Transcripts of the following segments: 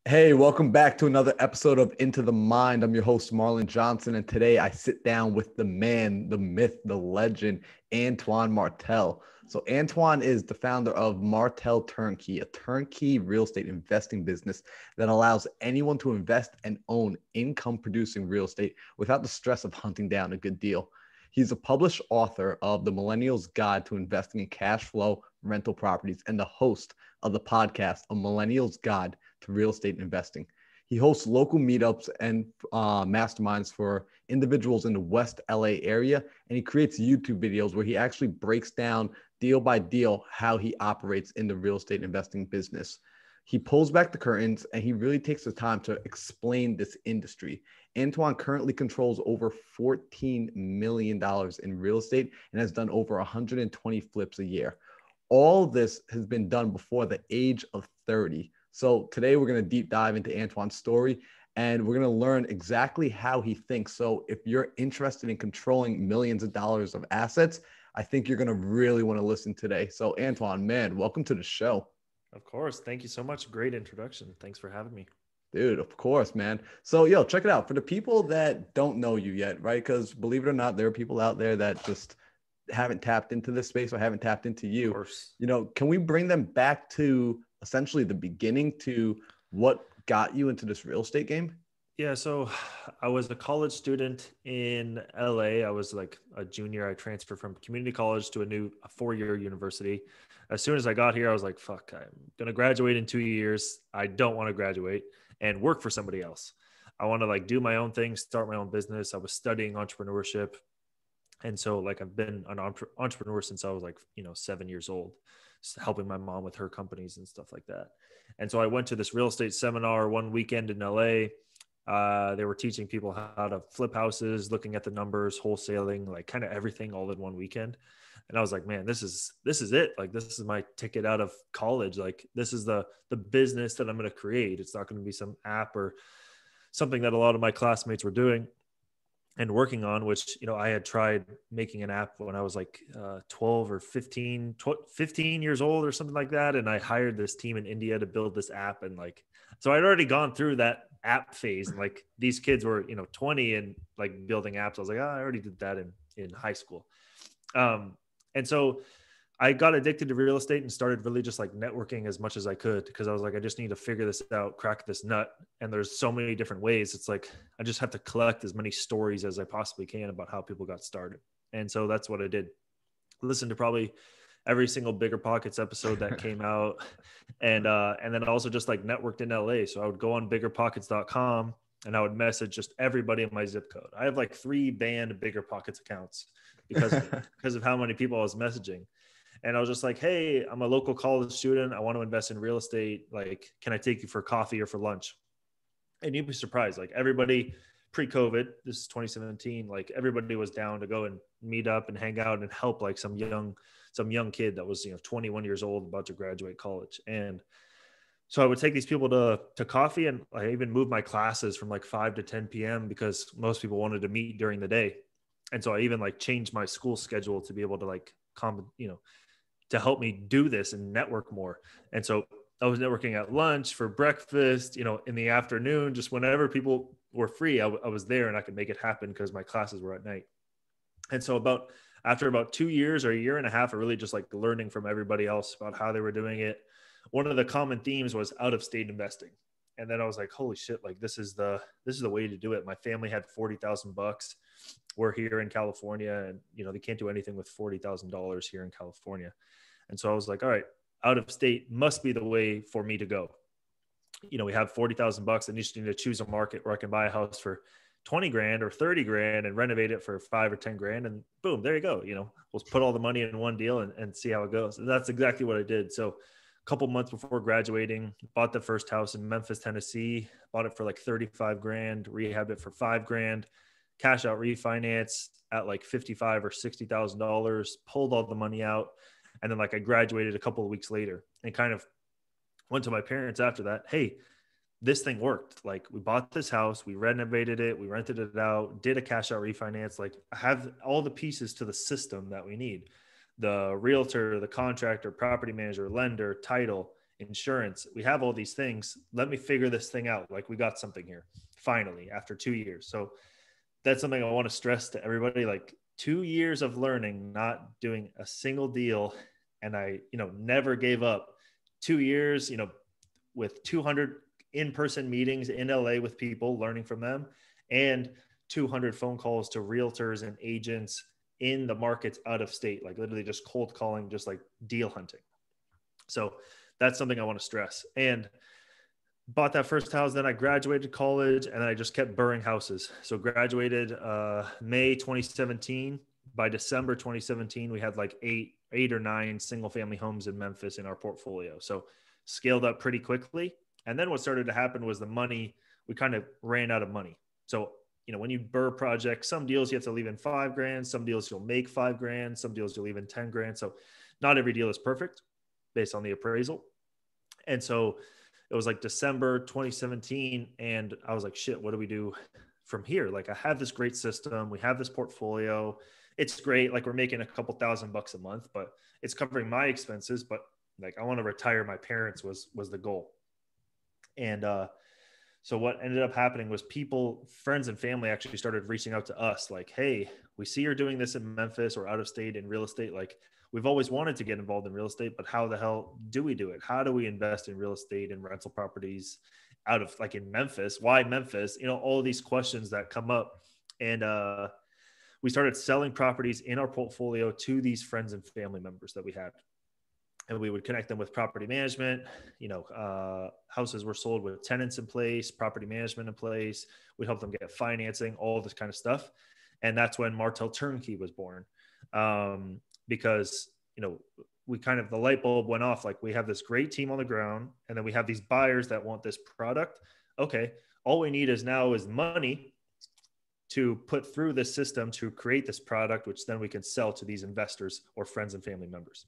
Hey, welcome back to another episode of Into the Mind. I'm your host, Marlon Johnson, and today I sit down with the man, the myth, the legend, Antoine Martel. So, Antoine is the founder of Martel Turn Key, a turnkey real estate investing business that allows anyone to invest and own income-producing real estate without the stress of hunting down a good deal. He's a published author of The Millennial's Guide to Investing in Cash Flow Rental Properties and the host of the podcast, A Millennial's Guide to Real Estate Investing. He hosts local meetups and masterminds for individuals in the West LA area, and he creates YouTube videos where he actually breaks down deal by deal how he operates in the real estate investing business. He pulls back the curtains and he really takes the time to explain this industry. Antoine currently controls over $14 million in real estate and has done over 120 flips a year. All this has been done before the age of 30. So today we're going to deep dive into Antoine's story and we're going to learn exactly how he thinks. So if you're interested in controlling millions of dollars of assets, I think you're going to really want to listen today. So Antoine, man, welcome to the show. Of course. Thank you so much. Great introduction. Thanks for having me. Dude, of course, man. So, check it out. For the people that don't know you yet, right? Because believe it or not, there are people out there that just haven't tapped into this space or haven't tapped into you. Of course. Can we bring them back to essentially the beginning to what got you into this real estate game? Yeah. So I was a college student in LA. I was like a junior. I transferred from community college to a 4-year university. As soon as I got here, I was like, fuck, I'm going to graduate in 2 years. I don't want to graduate and work for somebody else. I want to like do my own thing, start my own business. I was studying entrepreneurship. And so like I've been an entrepreneur since I was like, 7 years old, helping my mom with her companies and stuff like that. And so I went to this real estate seminar one weekend in LA. They were teaching people how to flip houses, looking at the numbers, wholesaling, like kind of everything all in one weekend. And I was like, man, this is it. Like, this is my ticket out of college. Like, this is the business that I'm going to create. It's not going to be some app or something that a lot of my classmates were doing and working on, which, I had tried making an app when I was like 12 or 15 years old or something like that. And I hired this team in India to build this app. And like, so I'd already gone through that app phase. And like, these kids were, 20 and like building apps. I was like, I already did that in high school. And so I got addicted to real estate and started really just like networking as much as I could, because I was like, I just need to figure this out, crack this nut. And there's so many different ways. It's like, I just have to collect as many stories as I possibly can about how people got started. And so that's what I did. Listen to probably every single Bigger Pockets episode that came out. And then also just like networked in LA. So I would go on biggerpockets.com and I would message just everybody in my zip code. I have like 3 banned Bigger Pockets accounts because of how many people I was messaging. And I was just like, hey, I'm a local college student. I want to invest in real estate. Like, can I take you for coffee or for lunch? And you'd be surprised. Like everybody pre-COVID, this is 2017, like everybody was down to go and meet up and hang out and help like some young kid that was, 21 years old about to graduate college. And so I would take these people to coffee, and I even moved my classes from like 5 to 10 p.m. because most people wanted to meet during the day. And so I even like changed my school schedule to be able to like to help me do this and network more. And so I was networking at lunch, for breakfast, in the afternoon, just whenever people were free, I was there and I could make it happen because my classes were at night. And so after about 2 years or a year and a half of really just like learning from everybody else about how they were doing it, one of the common themes was out of state investing. And then I was like, holy shit, like this is the way to do it. My family had $40,000. We're here in California and, they can't do anything with $40,000 here in California. And so I was like, all right, out of state must be the way for me to go. We have $40,000 and you just need to choose a market where I can buy a house for 20 grand or 30 grand and renovate it for 5 or 10 grand. And boom, there you go. We'll put all the money in one deal and see how it goes. And that's exactly what I did. So a couple months before graduating, bought the first house in Memphis, Tennessee, bought it for like 35 grand, rehabbed it for 5 grand, cash out refinance at like $55,000 or $60,000, pulled all the money out. And then like I graduated a couple of weeks later and kind of went to my parents after that. Hey, this thing worked. Like we bought this house, we renovated it, we rented it out, did a cash out refinance. Like I have all the pieces to the system that we need. The realtor, the contractor, property manager, lender, title, insurance. We have all these things. Let me figure this thing out. Like we got something here finally after 2 years. So that's something I want to stress to everybody. Like 2 years of learning, not doing a single deal. And I, never gave up. 2 years, with 200 in-person meetings in LA with people, learning from them, and 200 phone calls to realtors and agents in the markets out of state, like literally just cold calling, just like deal hunting. So that's something I want to stress. And bought that first house. Then I graduated college and I just kept burring houses. So graduated May 2017. By December 2017, we had like eight or nine single family homes in Memphis in our portfolio. So scaled up pretty quickly. And then what started to happen was we kind of ran out of money. So, when you burr projects, some deals you have to leave in $5,000, some deals you'll make $5,000, some deals you'll leave in $10,000. So not every deal is perfect based on the appraisal. And so it was like December 2017. And I was like, shit, what do we do from here? Like I have this great system. We have this portfolio. It's great. Like we're making a couple $1,000 a month, but it's covering my expenses. But like, I want to retire my parents was the goal. And, so what ended up happening was friends and family actually started reaching out to us like, hey, we see you're doing this in Memphis or out of state in real estate. Like we've always wanted to get involved in real estate, but how the hell do we do it? How do we invest in real estate and rental properties out of like in Memphis? Why Memphis? All of these questions that come up. And we started selling properties in our portfolio to these friends and family members that we had. And we would connect them with property management. Houses were sold with tenants in place, property management in place. We'd help them get financing, all this kind of stuff. And that's when Martel Turn Key was born. Because, the light bulb went off. Like we have this great team on the ground, and then we have these buyers that want this product. Okay. All we need is money to put through this system to create this product, which then we can sell to these investors or friends and family members.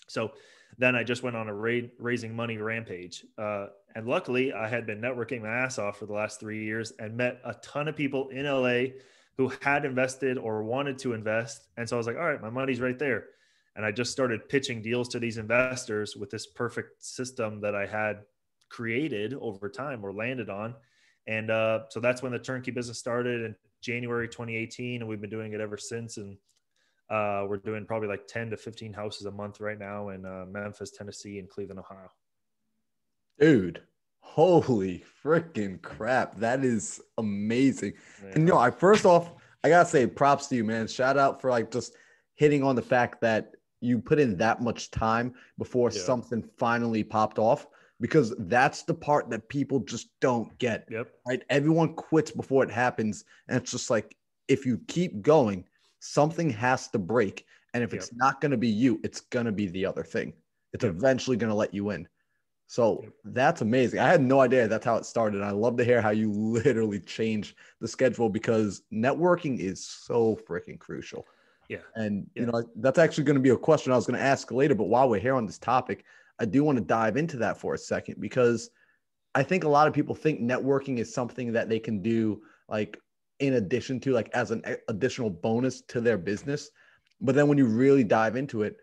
So then I just went on a raising money rampage. And luckily I had been networking my ass off for the last 3 years and met a ton of people in LA who had invested or wanted to invest. And so I was like, all right, my money's right there. And I just started pitching deals to these investors with this perfect system that I had created over time or landed on. And so that's when the turnkey business started in January 2018. And we've been doing it ever since. And we're doing probably like 10 to 15 houses a month right now in Memphis, Tennessee, and Cleveland, Ohio. Dude, holy freaking crap. That is amazing. Yeah. And I gotta say props to you, man. Shout out for like just hitting on the fact that you put in that much time before something finally popped off, because that's the part that people just don't get. Yep. Right? Everyone quits before it happens. And it's just like, if you keep going, something has to break. And if it's not going to be you, it's going to be the other thing. It's eventually going to let you in. So that's amazing. I had no idea that's how it started. I love to hear how you literally changed the schedule, because networking is so freaking crucial. Yeah. And, that's actually going to be a question I was going to ask later. But while we're here on this topic, I do want to dive into that for a second, because I think a lot of people think networking is something that they can do like in addition to, like as an additional bonus to their business. But then when you really dive into it,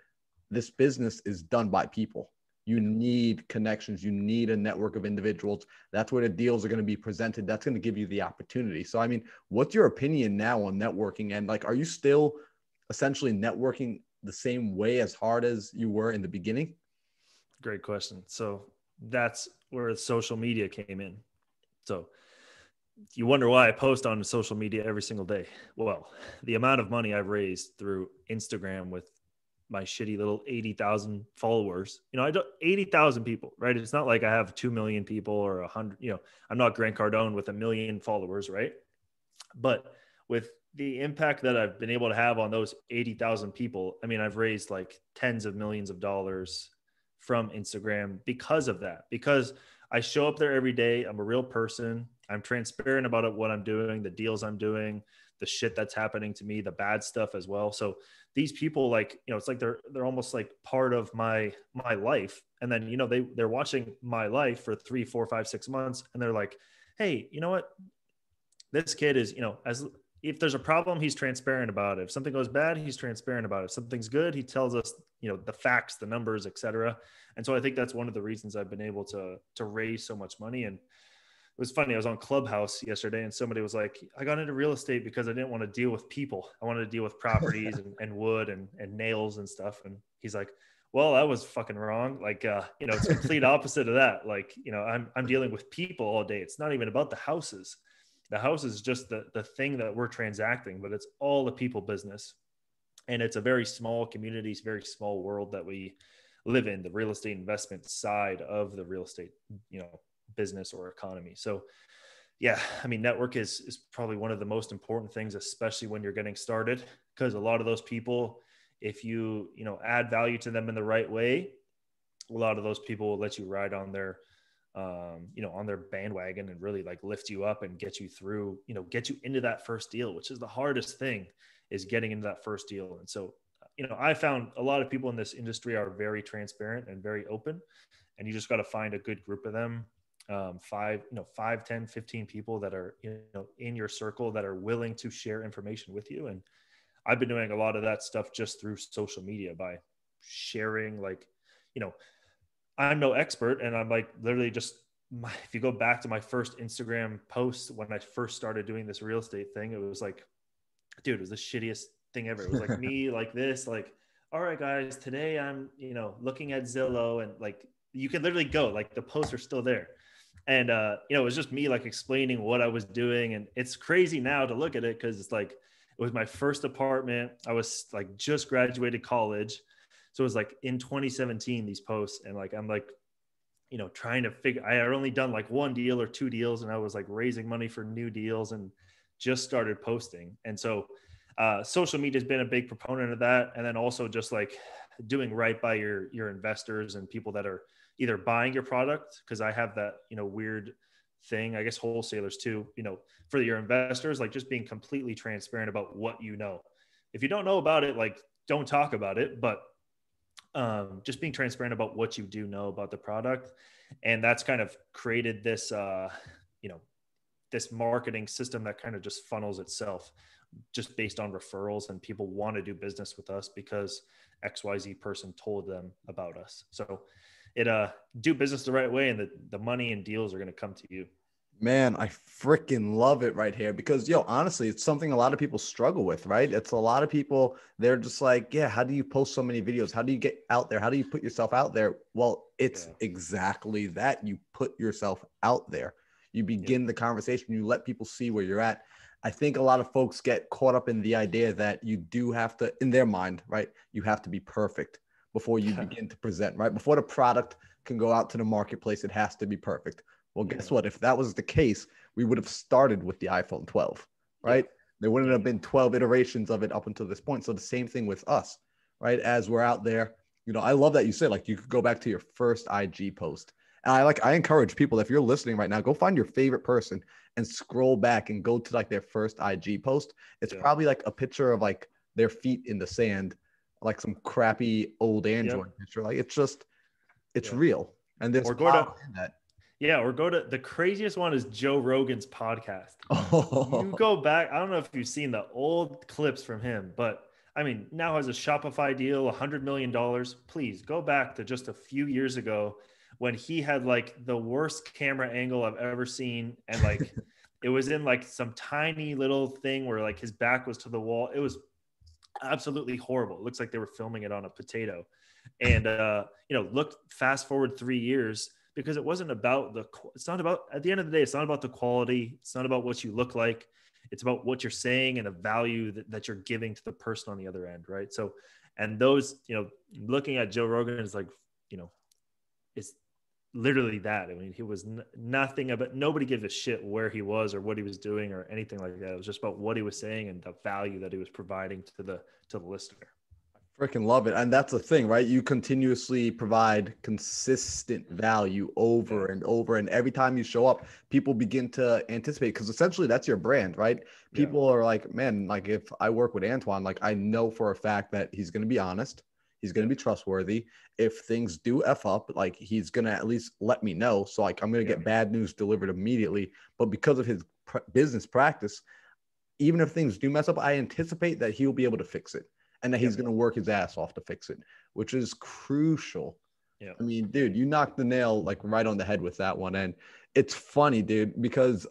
this business is done by people. You need connections. You need a network of individuals. That's where the deals are going to be presented. That's going to give you the opportunity. So, I mean, what's your opinion now on networking? And like, are you still essentially networking the same way as hard as you were in the beginning? Great question. So that's where social media came in. So you wonder why I post on social media every single day. Well, the amount of money I've raised through Instagram with my shitty little 80,000 followers, I don't 80,000 people, right? It's not like I have 2 million people or 100, I'm not Grant Cardone with 1 million followers, right? But with the impact that I've been able to have on those 80,000 people, I mean, I've raised like tens of millions of dollars from Instagram because of that, because I show up there every day. I'm a real person. I'm transparent about what I'm doing, the deals I'm doing, the shit that's happening to me, the bad stuff as well. So these people, like, it's like they're almost like part of my life. And then, they're watching my life for 3, 4, 5, 6 months. And they're like, hey, you know what? This kid is, as if there's a problem, he's transparent about it. If something goes bad, he's transparent about it. If something's good, he tells us, the facts, the numbers, etc. And so I think that's one of the reasons I've been able to raise so much money. And it was funny. I was on Clubhouse yesterday and somebody was like, I got into real estate because I didn't want to deal with people. I wanted to deal with properties and wood and nails and stuff. And he's like, well, that was fucking wrong. Like, it's complete opposite of that. Like, I'm dealing with people all day. It's not even about the houses. The house is just the thing that we're transacting, but it's all the people business. And it's a very small community, very small world that we live in, the real estate investment side of the real estate, business or economy. So yeah, I mean, network is probably one of the most important things, especially when you're getting started, because a lot of those people, if you add value to them in the right way, a lot of those people will let you ride on their on their bandwagon and really like lift you up and get you through, get you into that first deal, which is the hardest thing, is getting into that first deal. And so I found a lot of people in this industry are very transparent and very open, and you just got to find a good group of them. 5, 10, 15 people that are, in your circle that are willing to share information with you. And I've been doing a lot of that stuff just through social media by sharing, like, I'm no expert, and I'm like literally just if you go back to my first Instagram post when I first started doing this real estate thing, it was like, dude, it was the shittiest thing ever. It was like me like this, like, all right, guys, today I'm, looking at Zillow, and like, you can literally go, like, the posts are still there. And, it was just me like explaining what I was doing. And it's crazy now to look at it, because it's like, it was my first apartment. I was like just graduated college. So it was like in 2017, these posts, and like, I'm like, trying to figure, I had only done like 1 deal or 2 deals, and I was like raising money for new deals and just started posting. And so social media has been a big proponent of that. And then also just like doing right by your investors and people that are either buying your product, because I have that, weird thing, I guess wholesalers too, for your investors, like just being completely transparent about what if you don't know about it, like, don't talk about it, but just being transparent about what you do know about the product. And that's kind of created this, this marketing system that kind of just funnels itself just based on referrals, and people want to do business with us because XYZ person told them about us. So do business the right way, and the money and deals are going to come to you. Man, I freaking love it right here, because, honestly, it's something a lot of people struggle with, right? It's a lot of people, they're just like, yeah, how do you post so many videos? How do you get out there? How do you put yourself out there? Well, it's exactly that. You put yourself out there. You begin the conversation. You let people see where you're at. I think a lot of folks get caught up in the idea that you do have to, in their mind, right? You have to be perfect before you begin to present, right? Before the product can go out to the marketplace, it has to be perfect. Well, guess what? If that was the case, we would have started with the iPhone 12, right? There wouldn't have been 12 iterations of it up until this point. So the same thing with us, right? As we're out there, I love that you said, like, you could go back to your first IG post. And I encourage people, if you're listening right now, go find your favorite person and scroll back and go to like their first IG post. It's probably like a picture of like their feet in the sand, like some crappy old Android picture. Like, it's real. And there's power in that. Yeah, or go to the craziest one is Joe Rogan's podcast. You go back, I don't know if you've seen the old clips from him, but I mean, now has a Shopify deal, $100 million. Please go back to just a few years ago when he had like the worst camera angle I've ever seen. And like, it was in like some tiny little thing where like his back was to the wall. It was absolutely horrible. It looks like they were filming it on a potato. And, look, fast forward 3 years, because it wasn't about it's not about, at the end of the day, it's not about the quality. It's not about what you look like. It's about what you're saying and the value that you're giving to the person on the other end. Right. So, and those, looking at Joe Rogan is like, it's literally that. I mean, he was nothing about, nobody gives a shit where he was or what he was doing or anything like that. It was just about what he was saying and the value that he was providing to the listener. Freaking love it. And that's the thing, right? You continuously provide consistent value over and over. And every time you show up, people begin to anticipate, because essentially that's your brand, right? People are like, man, like if I work with Antoine, like I know for a fact that he's going to be honest. He's going to be trustworthy. If things do F up, like he's going to at least let me know. So like I'm going to get bad news delivered immediately. But because of his business practice, even if things do mess up, I anticipate that he'll be able to fix it and that he's going to work his ass off to fix it, which is crucial. Yeah. I mean, dude, you knocked the nail like right on the head with that one. And it's funny, dude, because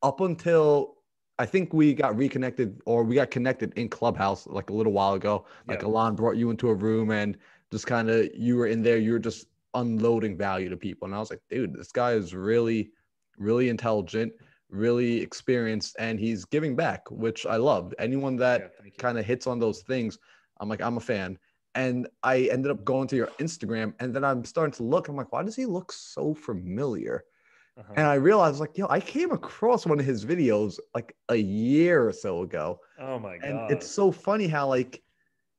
up until I think we got reconnected or we got connected in Clubhouse like a little while ago, like Alon brought you into a room and just kind of, you were in there, you were just unloading value to people. And I was like, dude, this guy is really, really intelligent, really experienced, and he's giving back, which I love. Anyone that kind of hits on those things, I'm like, I'm a fan. And I ended up going to your Instagram, and then I'm starting to look. I'm like, why does he look so familiar? And I realized, like, yo, I came across one of his videos like a year or so ago. Oh my God. And it's so funny how, like,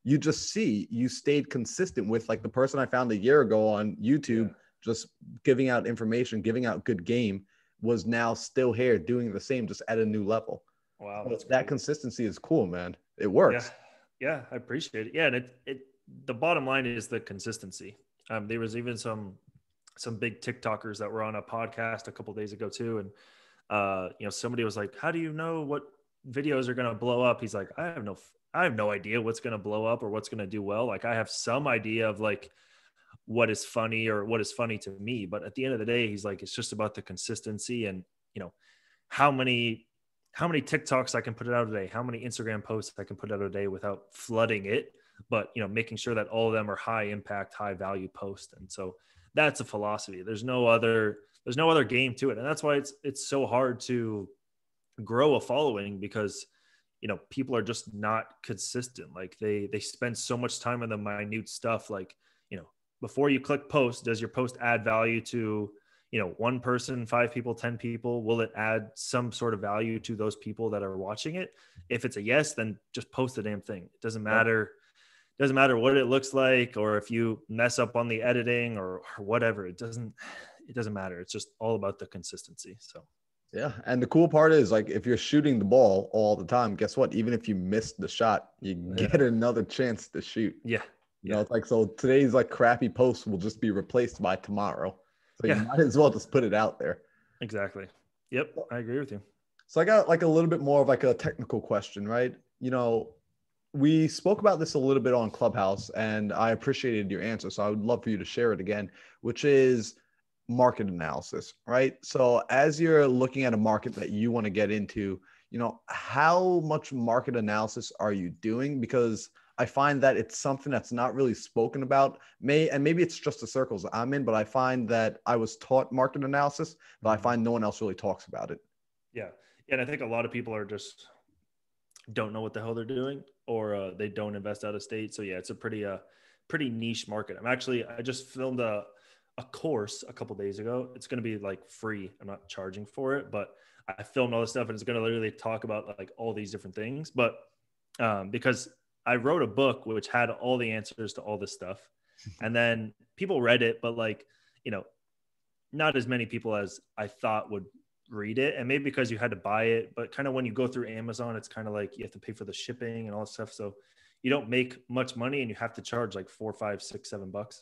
you just see you stayed consistent with like the person I found a year ago on YouTube, just giving out information, giving out good game, was now still here doing the same, just at a new level. Wow. So that consistency is cool, man. It works. Yeah, I appreciate it. Yeah, and the bottom line is the consistency. There was even some big TikTokers that were on a podcast a couple of days ago too, and somebody was like, "How do you know what videos are going to blow up?" He's like, "I have no idea what's going to blow up or what's going to do well. Like, I have some idea of like what is funny or what is funny to me, but at the end of the day, he's like, it's just about the consistency and how many TikToks I can put out a day, how many Instagram posts I can put out a day without flooding it, but making sure that all of them are high impact, high value posts." And so that's a philosophy. There's no other game to it. And that's why it's so hard to grow a following, because people are just not consistent. Like they spend so much time on the minute stuff. Like, before you click post, does your post add value to one person, 5 people, 10 people? Will it add some sort of value to those people that are watching it? If it's a yes, then just post the damn thing. It doesn't matter. Doesn't matter what it looks like, or if you mess up on the editing or whatever. It doesn't matter. It's just all about the consistency. So yeah. And the cool part is, like, if you're shooting the ball all the time, guess what? Even if you miss the shot, you get another chance to shoot. Yeah. It's like, so today's like crappy post will just be replaced by tomorrow. So you might as well just put it out there. Exactly. Yep. I agree with you. So I got like a little bit more of like a technical question, right? We spoke about this a little bit on Clubhouse, and I appreciated your answer. So I would love for you to share it again, which is market analysis, right? So as you're looking at a market that you want to get into, how much market analysis are you doing? Because I find that it's something that's not really spoken about. Maybe it's just the circles that I'm in, but I find that I was taught market analysis, but I find no one else really talks about it. Yeah. And I think a lot of people are just don't know what the hell they're doing, or they don't invest out of state. So yeah, it's a pretty niche market. I just filmed a course a couple days ago. It's going to be like free. I'm not charging for it, but I filmed all this stuff, and it's going to literally talk about like all these different things. But because I wrote a book which had all the answers to all this stuff, and then people read it, but like, not as many people as I thought would read it. And maybe because you had to buy it, but kind of when you go through Amazon, it's kind of like you have to pay for the shipping and all that stuff. So you don't make much money, and you have to charge like $4, $5, $6, $7.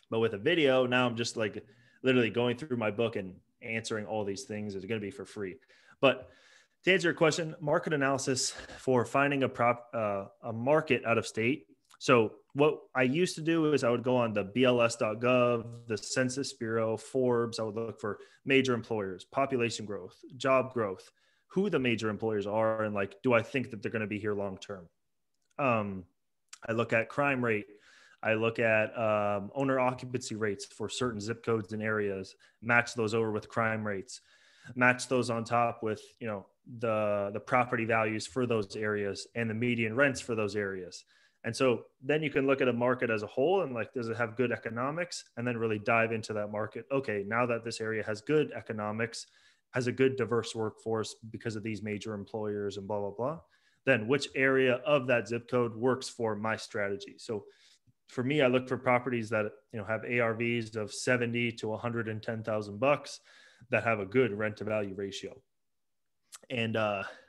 But with a video, now I'm just like literally going through my book and answering all these things is going to be for free. But to answer your question, market analysis for finding a market out of state. So what I used to do is I would go on the BLS.gov, the Census Bureau, Forbes. I would look for major employers, population growth, job growth, who the major employers are, and like, do I think that they're going to be here long term? I look at crime rate. I look at owner occupancy rates for certain zip codes and areas, match those over with crime rates, match those on top with, the property values for those areas and the median rents for those areas. And so then you can look at a market as a whole and like, does it have good economics? And then really dive into that market. Okay, now that this area has good economics, has a good diverse workforce because of these major employers and blah, blah, blah, then which area of that zip code works for my strategy? So for me, I look for properties that, have ARVs of 70 to 110,000 bucks that have a good rent to value ratio. And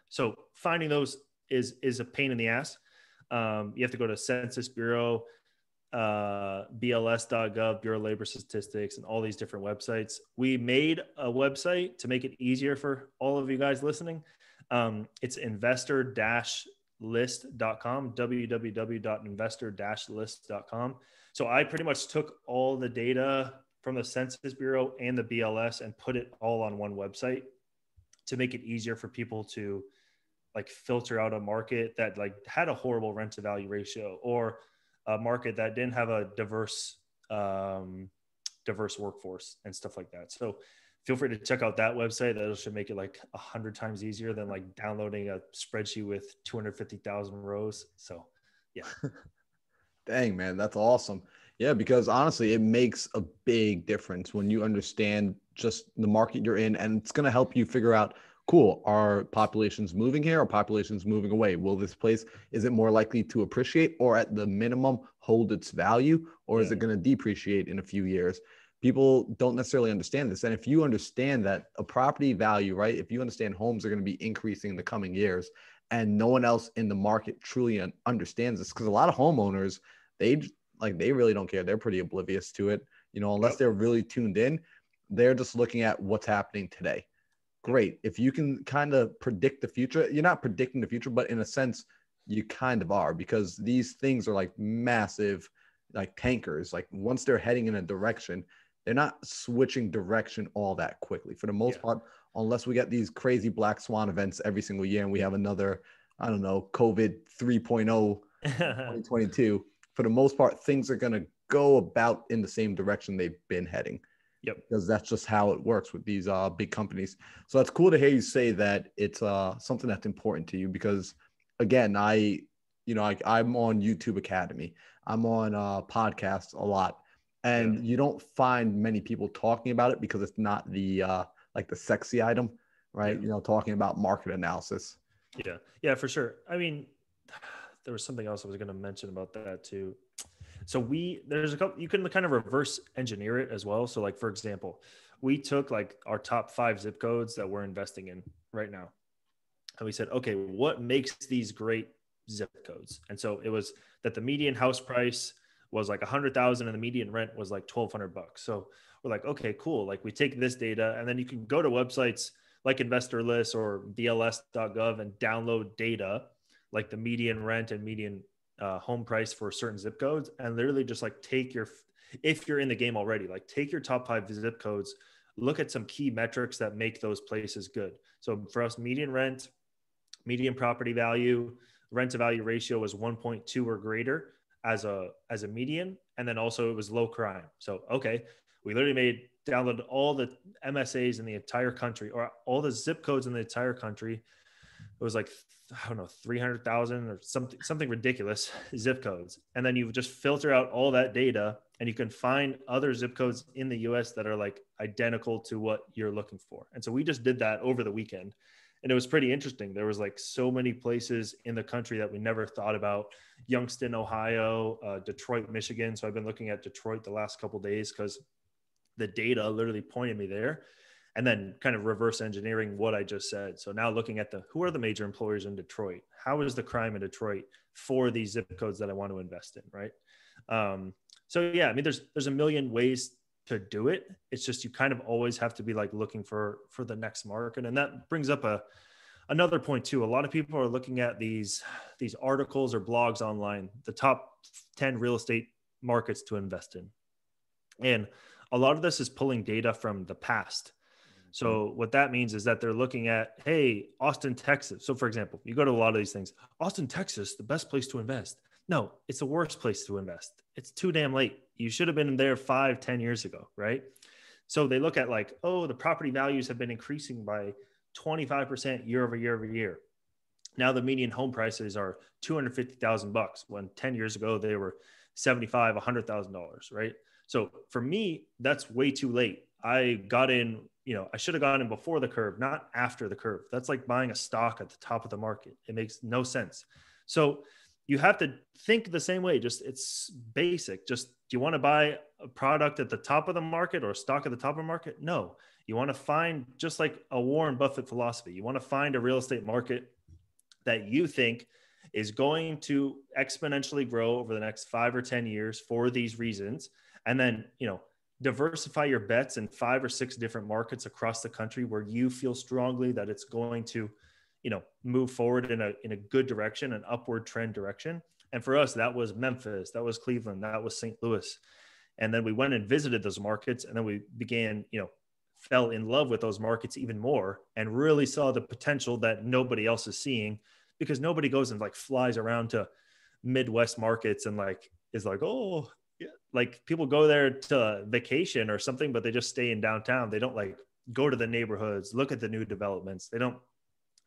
so finding those is a pain in the ass. You have to go to Census Bureau, BLS.gov, Bureau of Labor Statistics, and all these different websites. We made a website to make it easier for all of you guys listening. It's investor-list.com, www.investor-list.com. So I pretty much took all the data from the Census Bureau and the BLS and put it all on one website to make it easier for people to like filter out a market that like had a horrible rent to value ratio, or a market that didn't have a diverse workforce and stuff like that. So feel free to check out that website. That should make it like 100 times easier than like downloading a spreadsheet with 250,000 rows. So yeah. Dang, man, that's awesome. Yeah, because honestly, it makes a big difference when you understand just the market you're in, and it's going to help you figure out, cool, are populations moving here or populations moving away? Will this place, is it more likely to appreciate or at the minimum hold its value, or is it going to depreciate in a few years? People don't necessarily understand this. And if you understand that a property value, right, if you understand homes are going to be increasing in the coming years, and no one else in the market truly understands this, because a lot of homeowners, they really don't care. They're pretty oblivious to it, unless they're really tuned in. They're just looking at what's happening today. Great. If you can kind of predict the future, you're not predicting the future, but in a sense, you kind of are, because these things are like massive, like tankers. Like once they're heading in a direction, they're not switching direction all that quickly. For the most part, unless we get these crazy black swan events every single year and we have another, I don't know, COVID 3.0 2022, for the most part, things are going to go about in the same direction they've been heading. Yep. Because that's just how it works with these big companies. So that's cool to hear you say that it's something that's important to you, because again, I'm on YouTube Academy. I'm on podcasts a lot, and you don't find many people talking about it because it's not the like the sexy item, right? Talking about market analysis. Yeah, for sure. I mean, there was something else I was going to mention about that too. So there's a couple, you can kind of reverse engineer it as well. So like, for example, we took like our top 5 zip codes that we're investing in right now. And we said, okay, what makes these great zip codes? And so it was that the median house price was like 100,000 and the median rent was like $1,200. So we're like, okay, cool. Like we take this data, and then you can go to websites like Investor List or BLS.gov and download data like the median rent and median home price for certain zip codes, and literally just like if you're in the game already, like take your top 5 zip codes, look at some key metrics that make those places good. So for us, median rent, median property value, rent to value ratio was 1.2 or greater as a median. And then also it was low crime. So, okay, we literally downloaded all the MSAs in the entire country, or all the zip codes in the entire country. It was like, I don't know, 300,000 or something ridiculous zip codes. And then you just filter out all that data, and you can find other zip codes in the US that are like identical to what you're looking for. And so we just did that over the weekend, and it was pretty interesting. There was like so many places in the country that we never thought about. Youngstown, Ohio, Detroit, Michigan. So I've been looking at Detroit the last couple of days because the data literally pointed me there. And then kind of reverse engineering what I just said. So now looking at who are the major employers in Detroit? How is the crime in Detroit for these zip codes that I want to invest in, right? So yeah, I mean, there's a million ways to do it. It's just, you kind of always have to be like looking for the next market. And that brings up another point too. A lot of people are looking at these articles or blogs online, the top 10 real estate markets to invest in. And a lot of this is pulling data from the past. So what that means is that they're looking at, hey, Austin, Texas. So for example, you go to a lot of these things, Austin, Texas, the best place to invest. No, it's the worst place to invest. It's too damn late. You should have been there 5-10 years ago, right? So they look at like, oh, the property values have been increasing by 25% year over year. Now the median home prices are $250,000 when 10 years ago they were $75,000, $100,000, right? So for me, that's way too late. I got in, I should have gone in before the curve, not after the curve. That's like buying a stock at the top of the market. It makes no sense. So you have to think the same way. Just, it's basic. Just, do you want to buy a product at the top of the market or a stock at the top of the market? No. You want to find, just like a Warren Buffett philosophy, you want to find a real estate market that you think is going to exponentially grow over the next 5 or 10 years for these reasons. And then, diversify your bets in 5 or 6 different markets across the country where you feel strongly that it's going to, move forward in a good direction, an upward trend direction. And for us, that was Memphis, that was Cleveland, that was St. Louis. And then we went and visited those markets, and then we began, fell in love with those markets even more, and really saw the potential that nobody else is seeing, because nobody goes and like flies around to Midwest markets and like is like, oh, yeah. Like people go there to vacation or something, but they just stay in downtown. They don't like go to the neighborhoods, look at the new developments.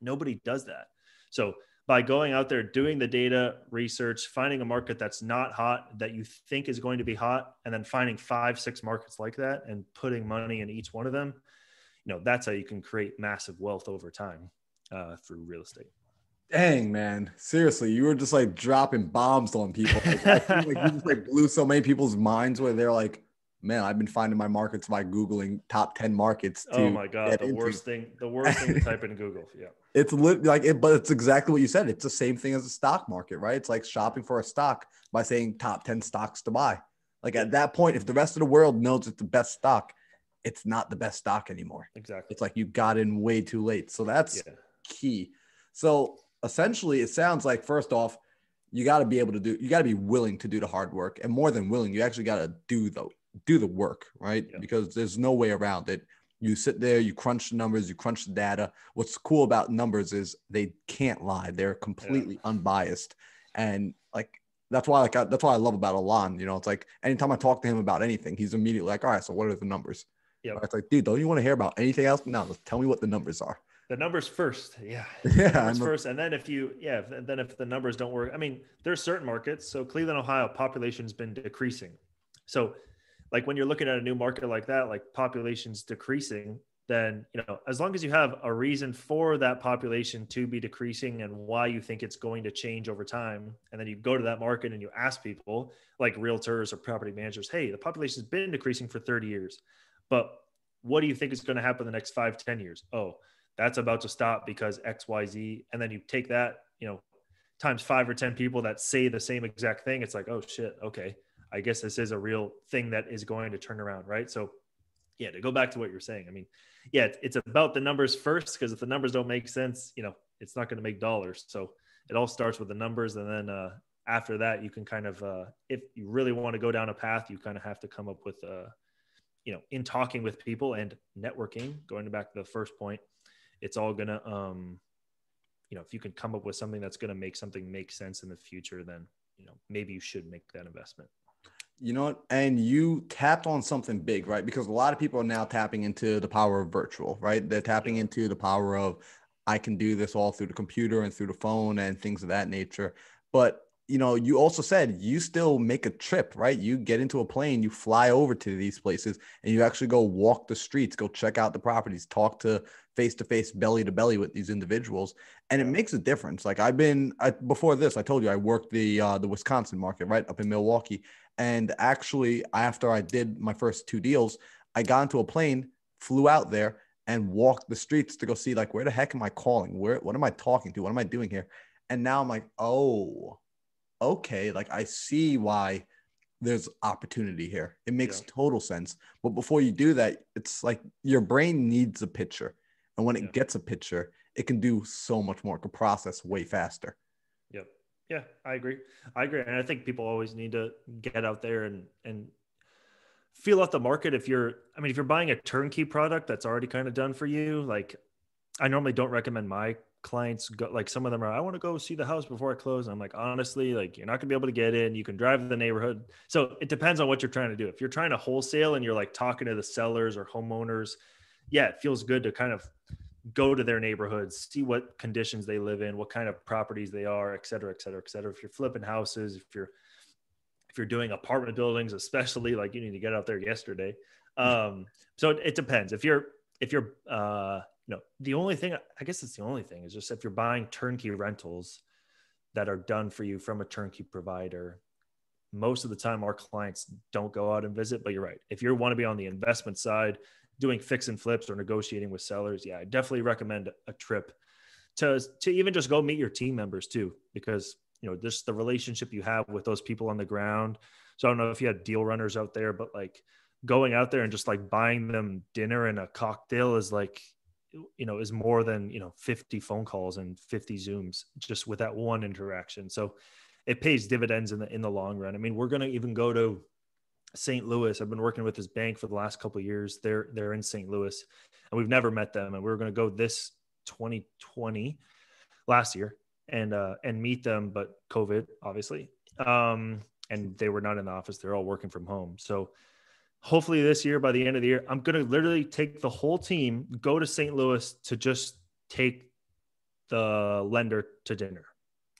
Nobody does that. So by going out there, doing the data research, finding a market that's not hot, that you think is going to be hot, and then finding 5-6 markets like that and putting money in each one of them, that's how you can create massive wealth over time through real estate. Dang, man. Seriously, you were just like dropping bombs on people. Like, I feel like you just like blew so many people's minds where they're like, man, I've been finding my markets by Googling top 10 markets. Oh my God. The worst thing to type in Google. Yeah. It's like it, but it's exactly what you said. It's the same thing as the stock market, right? It's like shopping for a stock by saying top 10 stocks to buy. Like at that point, if the rest of the world knows it's the best stock, it's not the best stock anymore. Exactly. It's like you got in way too late. So that's key. So essentially, it sounds like, first off, you got to be willing to do the hard work, and more than willing, you actually got to do the work, right? Yeah. Because there's no way around it. You sit there, you crunch the numbers, you crunch the data. What's cool about numbers is they can't lie. They're completely unbiased. And like, that's why I love about Alon, it's like anytime I talk to him about anything, he's immediately like, all right, so what are the numbers? Yeah. It's like, dude, don't you want to hear about anything else? No, tell me what the numbers are. The numbers first. Yeah. First. And then if the numbers don't work, I mean, there's certain markets. So Cleveland, Ohio, population's been decreasing. So like when you're looking at a new market like that, like population's decreasing, then, as long as you have a reason for that population to be decreasing and why you think it's going to change over time. And then you go to that market and you ask people like realtors or property managers, hey, the population's been decreasing for 30 years, but what do you think is going to happen in the next 5-10 years? Oh, that's about to stop because X, Y, Z. And then you take that, times 5 or 10 people that say the same exact thing. It's like, oh shit. Okay. I guess this is a real thing that is going to turn around. Right. So yeah, to go back to what you're saying, I mean, yeah, it's about the numbers first, because if the numbers don't make sense, it's not going to make dollars. So it all starts with the numbers. And then after that, you can kind of, if you really want to go down a path, you kind of have to come up with, in talking with people and networking, going back to the first point, it's all going to, if you can come up with something that's going to make something make sense in the future, then, maybe you should make that investment. You know what? And you tapped on something big, right? Because a lot of people are now tapping into the power of virtual, right? They're tapping into the power of, I can do this all through the computer and through the phone and things of that nature. But, you also said you still make a trip, right? You get into a plane, you fly over to these places, and you actually go walk the streets, go check out the properties, talk to face-to-face, belly-to-belly with these individuals. And it makes a difference. Like before this, I told you I worked the Wisconsin market, right, up in Milwaukee. And actually, after I did my first 2 deals, I got into a plane, flew out there, and walked the streets to go see, like, where the heck am I calling? What am I talking to? What am I doing here? And now I'm like, oh, okay. Like, I see why there's opportunity here. It makes total sense. But before you do that, it's like your brain needs a picture. And when it gets a picture, it can do so much more. It can process way faster. Yep. Yeah, I agree. And I think people always need to get out there and feel out the market. If you're buying a turnkey product that's already kind of done for you, like I normally don't recommend my clients go, like some of them are, I want to go see the house before I close. I'm like, honestly, like you're not gonna be able to get in. You can drive to the neighborhood. So it depends on what you're trying to do. If you're trying to wholesale and you're like talking to the sellers or homeowners, yeah, it feels good to kind of go to their neighborhoods, see what conditions they live in, what kind of properties they are, et cetera, et cetera, et cetera. If you're flipping houses, if you're doing apartment buildings, especially, like you need to get out there yesterday. So it depends. If you're the only thing, I guess it's the only thing is just if you're buying turnkey rentals that are done for you from a turnkey provider, most of the time our clients don't go out and visit, but you're right. If you want to be on the investment side, doing fix and flips or negotiating with sellers, yeah, I definitely recommend a trip to even just go meet your team members too, because just the relationship you have with those people on the ground. So I don't know if you had deal runners out there, but like going out there and just like buying them dinner and a cocktail is like, is more than, 50 phone calls and 50 Zooms just with that one interaction. So it pays dividends in the long run. I mean, we're going to even go to St. Louis. I've been working with this bank for the last couple of years. They're in St. Louis, and we've never met them. And we were going to go this 2020 last year and meet them, but COVID obviously. And they were not in the office. They're all working from home. So hopefully this year, by the end of the year, I'm going to literally take the whole team, go to St. Louis to just take the lender to dinner.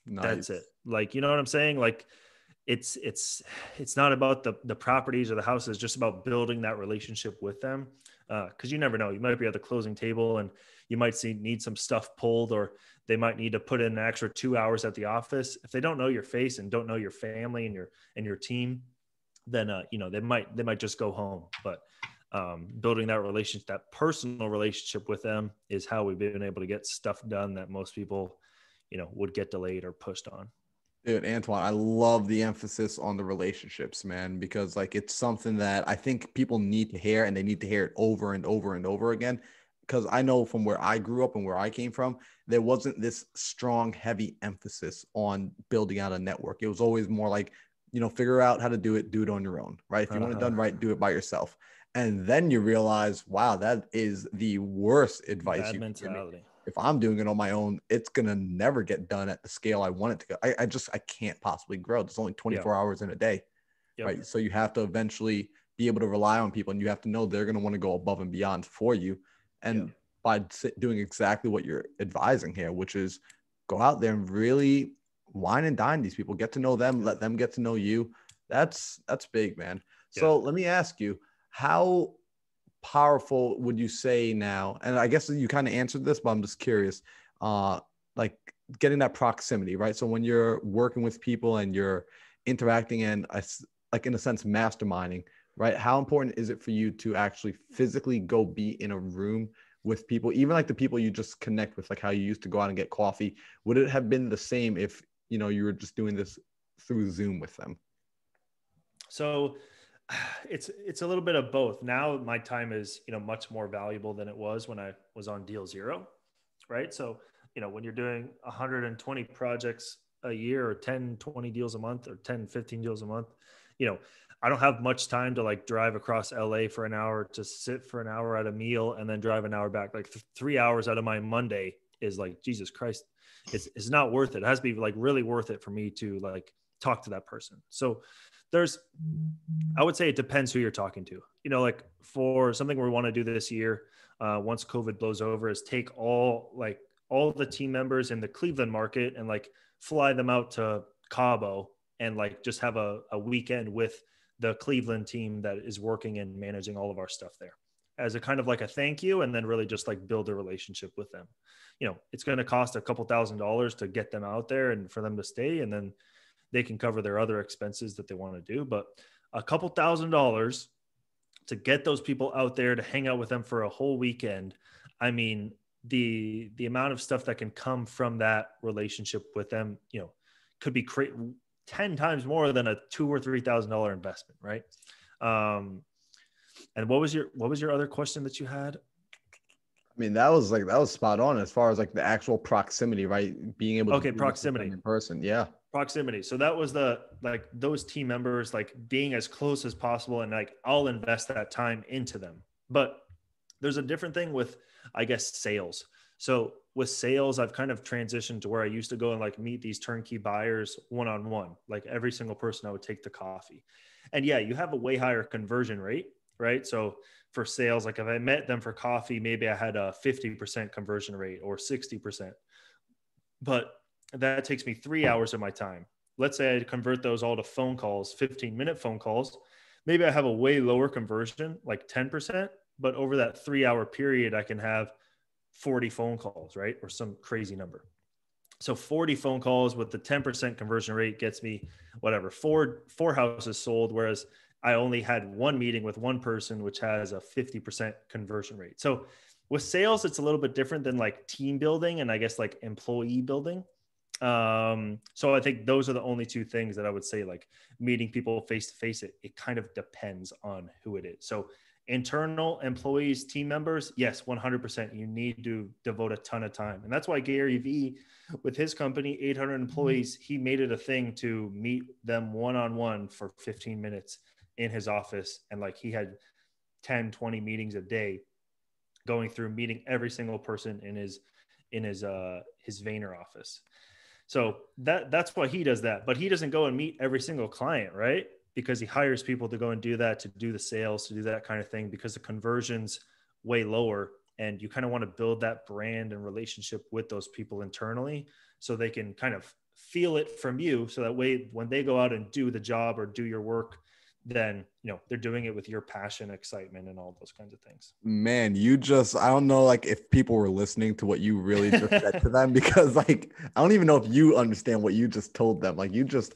Nice. That's it. Like, you know what I'm saying? Like it's not about the properties or the houses, just about building that relationship with them. Cause you never know, you might be at the closing table and you might need some stuff pulled, or they might need to put in an extra 2 hours at the office. If they don't know your face and don't know your family and your team, then, they might just go home. But building that relationship, that personal relationship with them is how we've been able to get stuff done that most people, would get delayed or pushed on. Dude, Antoine, I love the emphasis on the relationships, man, because like it's something that I think people need to hear, and they need to hear it over and over and over again. Because I know from where I grew up and where I came from, there wasn't this strong, heavy emphasis on building out a network. It was always more like, figure out how to do it on your own, right? If you want it done right, do it by yourself. And then you realize, wow, that is the worst advice. Bad mentality. If I'm doing it on my own, it's going to never get done at the scale I want it to go. I can't possibly grow. There's only 24 hours in a day, right? So you have to eventually be able to rely on people, and you have to know they're going to want to go above and beyond for you. And by doing exactly what you're advising here, which is go out there and really wine and dine these people, get to know them, let them get to know you. That's big, man. So let me ask you, how powerful would you say now, and I guess you kind of answered this, but I'm just curious, like getting that proximity, right? So when you're working with people and you're interacting and like in a sense masterminding, right? How important is it for you to actually physically go be in a room with people, even like the people you just connect with, like how you used to go out and get coffee? Would it have been the same if you were just doing this through Zoom with them? So it's a little bit of both. Now my time is, much more valuable than it was when I was on deal zero. Right. So, when you're doing 120 projects a year, or 10, 20 deals a month, or 10, 15 deals a month, I don't have much time to like drive across LA for an hour, to sit for an hour at a meal and then drive an hour back. Like 3 hours out of my Monday is like, Jesus Christ, it's not worth it. It has to be like really worth it for me to like talk to that person. So I would say it depends who you're talking to. Like for something we want to do this year, once COVID blows over, is take all the team members in the Cleveland market and like fly them out to Cabo and like just have a weekend with the Cleveland team that is working and managing all of our stuff there, as a kind of like a thank you, and then really just like build a relationship with them. It's going to cost a couple $1,000s to get them out there and for them to stay, and then they can cover their other expenses that they want to do. But a couple $1,000s to get those people out there to hang out with them for a whole weekend. I mean, the amount of stuff that can come from that relationship with them, could be 10 times more than a $2,000 or $3,000 investment. Right. And what was your other question that you had? I mean, that was spot on as far as like the actual proximity, right? Being able to proximity in person. Yeah. Proximity. So that was those team members, like being as close as possible, and like I'll invest that time into them. But there's a different thing with, I guess, sales. So with sales, I've kind of transitioned to where I used to go and like meet these turnkey buyers one-on-one. Like every single person I would take the coffee. And yeah, you have a way higher conversion rate, right? So for sales, like if I met them for coffee, maybe I had a 50% conversion rate or 60%. But that takes me 3 hours of my time. Let's say I convert those all to phone calls, 15-minute phone calls. Maybe I have a way lower conversion, like 10%, but over that 3 hour period, I can have 40 phone calls, right? Or some crazy number. So 40 phone calls with the 10% conversion rate gets me whatever, four houses sold. Whereas I only had one meeting with one person, which has a 50% conversion rate. So with sales, it's a little bit different than like team building and I guess like employee building. So I think those are the only two things that I would say, like meeting people face to face. It kind of depends on who it is. So Internal employees, team members, yes, 100%. You need to devote a ton of time. And that's why Gary Vee, with his company, 800 employees, he made it a thing to meet them one-on-one for 15 minutes in his office. And like he had 10, 20 meetings a day going through meeting every single person in his Vayner office. So that's why he does that. But he doesn't go and meet every single client, right? Because he hires people to go and do that, to do the sales, to do that kind of thing, because the conversion's way lower. And you kind of want to build that brand and relationship with those people internally so they can kind of feel it from you. So that way, when they go out and do the job or do your work, then, you know, they're doing it with your passion, excitement, and all those kinds of things. Man, I don't know, like if people were listening to what you really just said to them, because like, I don't even know if you understand what you just told them. Like you just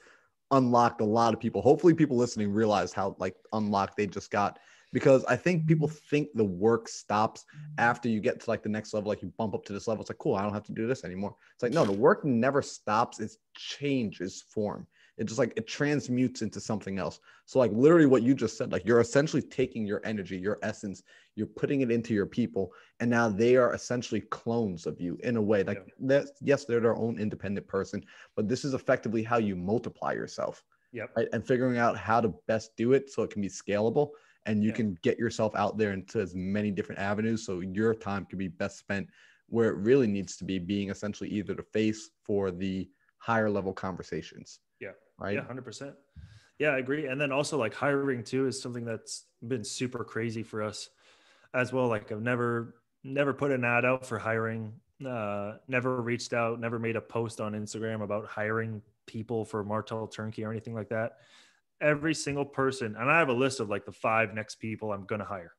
unlocked a lot of people. Hopefully people listening realize how like unlocked they just got, because I think people think the work stops after you get to like the next level. Like you bump up to this level. It's like, cool, I don't have to do this anymore. It's like, no, the work never stops. It changes form. It just like, it transmutes into something else. So like literally what you just said, like you're essentially taking your energy, your essence, you're putting it into your people. And now they are essentially clones of you in a way. Like that, yes, they're their own independent person, but this is effectively how you multiply yourself. Yep. Right? And figuring out how to best do it so it can be scalable and you can get yourself out there into as many different avenues. So your time can be best spent where it really needs to be, being essentially either the face for the higher level conversations. Yeah. Right. Yeah. 100%. Yeah, I agree. And then also like hiring too is something that's been super crazy for us as well. Like I've never put an ad out for hiring, never reached out, never made a post on Instagram about hiring people for Martel Turnkey or anything like that. Every single person, and I have a list of like the 5 next people I'm going to hire.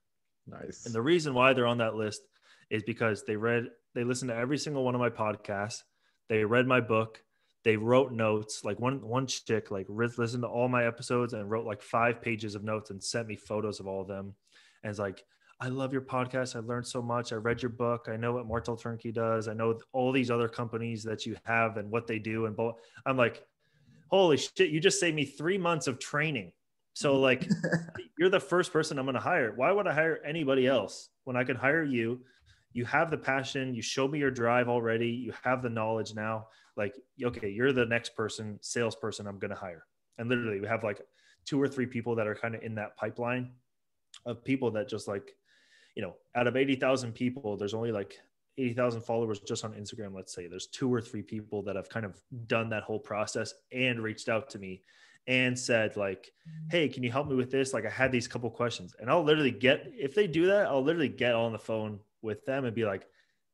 Nice. And the reason why they're on that list is because they listened to every single one of my podcasts. They read my book. They wrote notes. Like one chick like listened to all my episodes and wrote like 5 pages of notes and sent me photos of all of them. And it's like, I love your podcast. I learned so much. I read your book. I know what Martel Turnkey does. I know all these other companies that you have and what they do. And I'm like, holy shit, you just saved me 3 months of training. So like, you're the first person I'm going to hire. Why would I hire anybody else when I could hire you? You have the passion. You showed me your drive already. You have the knowledge now. Like, okay, you're the next salesperson I'm going to hire. And literally we have like 2 or 3 people that are kind of in that pipeline of people that just like, you know, out of 80,000 people, there's only like 80,000 followers just on Instagram. Let's say there's 2 or 3 people that have kind of done that whole process and reached out to me and said like, hey, can you help me with this? Like I had these couple questions, and I'll literally if they do that, I'll literally get on the phone with them and be like,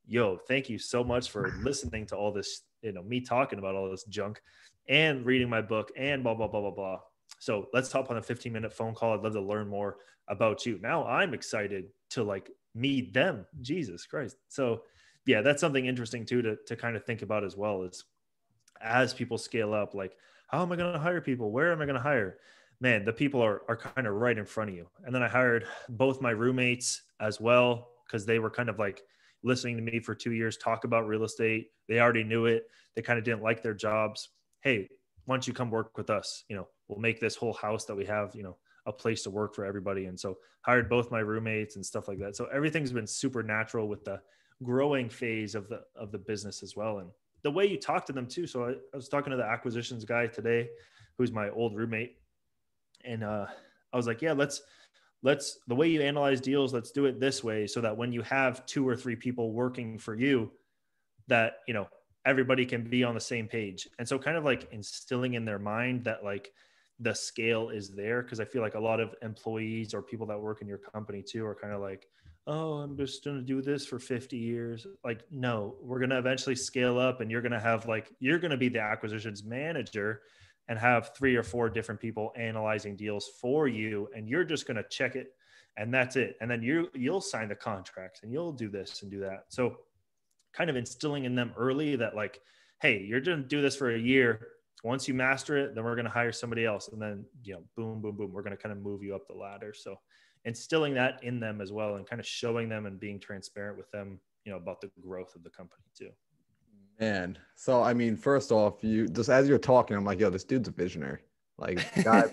yo, thank you so much for listening to all this, you know, me talking about all this junk and reading my book and blah, blah, blah, blah, blah. So let's hop on a 15-minute phone call. I'd love to learn more about you. Now I'm excited to like meet them. Jesus Christ. So yeah, that's something interesting too, to kind of think about as well, is as people scale up, like, how am I going to hire people? Where am I going to hire? Man, the people are kind of right in front of you. And then I hired both my roommates as well, because they were kind of like listening to me for 2 years talk about real estate. They already knew it. They kind of didn't like their jobs. Hey, why don't you come work with us? You know, we'll make this whole house that we have, you know, a place to work for everybody. And so hired both my roommates and stuff like that. So everything's been super natural with the growing phase of the business as well. And the way you talk to them too. So I was talking to the acquisitions guy today, who's my old roommate. And I was like, yeah, let's the way you analyze deals, let's do it this way, so that when you have 2 or 3 people working for you, that, you know, everybody can be on the same page. And so kind of like instilling in their mind that like the scale is there. Cause I feel like a lot of employees or people that work in your company too are kind of like, oh, I'm just going to do this for 50 years. Like, no, we're going to eventually scale up, and you're going to have like, you're going to be the acquisitions manager and have 3 or 4 different people analyzing deals for you. And you're just going to check it, and that's it. And then you'll sign the contracts and you'll do this and do that. So kind of instilling in them early that like, hey, you're going to do this for a year. Once you master it, then we're going to hire somebody else. And then, you know, boom, boom, boom, we're going to kind of move you up the ladder. So instilling that in them as well, and kind of showing them and being transparent with them, you know, about the growth of the company too. Man. So, I mean, first off, you just, as you're talking, I'm like, yo, this dude's a visionary. Like, guys,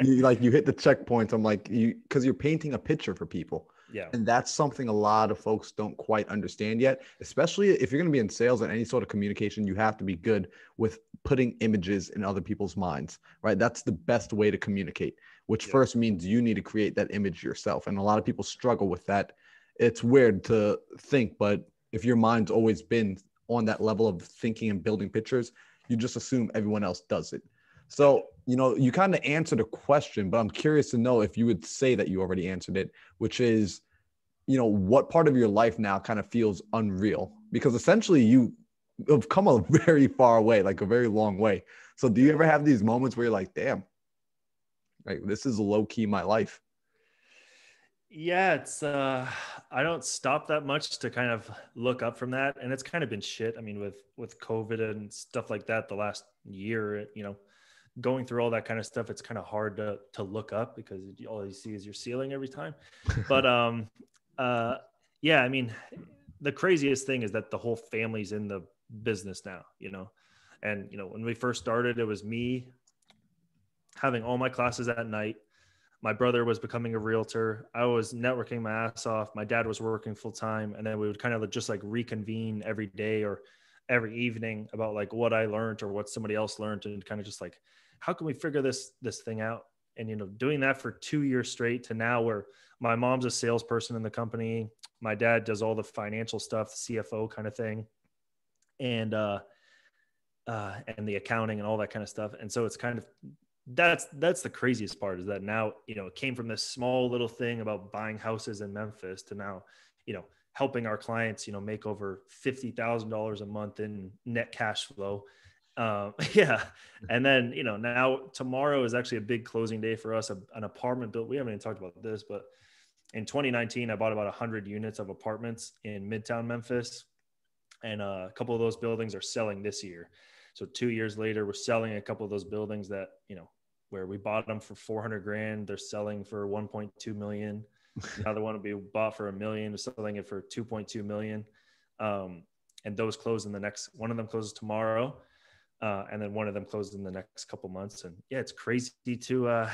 you hit the checkpoints. I'm like, because you're painting a picture for people. Yeah. And that's something a lot of folks don't quite understand yet, especially if you're going to be in sales and any sort of communication. You have to be good with putting images in other people's minds, right? That's the best way to communicate, which Yeah. first means you need to create that image yourself. And a lot of people struggle with that. It's weird to think, but if your mind's always been on that level of thinking and building pictures, you just assume everyone else does it. So, you kind of answered a question, but I'm curious to know if you would say that you already answered it, which is, what part of your life now kind of feels unreal? Because essentially you have come a very far way, like a very long way. So do you ever have these moments where you're like, damn, like this is low key my life? Yeah, it's I don't stop that much to kind of look up from that, and it's kind of been shit. I mean, with COVID and stuff like that the last year, going through all that kind of stuff, it's kind of hard to look up because all you see is your ceiling every time. But yeah, I mean, the craziest thing is that the whole family's in the business now, and when we first started, it was me having all my classes at night. My brother was becoming a realtor. I was networking my ass off. My dad was working full time. And then we would kind of just like reconvene every day or every evening about like what I learned or what somebody else learned, and kind of just like, how can we figure this thing out? And, doing that for 2 years straight to now where my mom's a salesperson in the company. My dad does all the financial stuff, CFO kind of thing. And the accounting and all that kind of stuff. And so it's kind of, that's the craziest part, is that now, it came from this small little thing about buying houses in Memphis to now, helping our clients, make over $50,000 a month in net cash flow. Yeah. And then, now tomorrow is actually a big closing day for us, an apartment built. We haven't even talked about this, but in 2019, I bought about 100 units of apartments in Midtown Memphis. And a couple of those buildings are selling this year. So 2 years later, we're selling a couple of those buildings that, where we bought them for 400 grand. They're selling for 1.2 million. Another one will be bought for $1 million. They're selling it for 2.2 million. And those close one of them closes tomorrow. And then one of them closed in the next couple months. And yeah, it's crazy to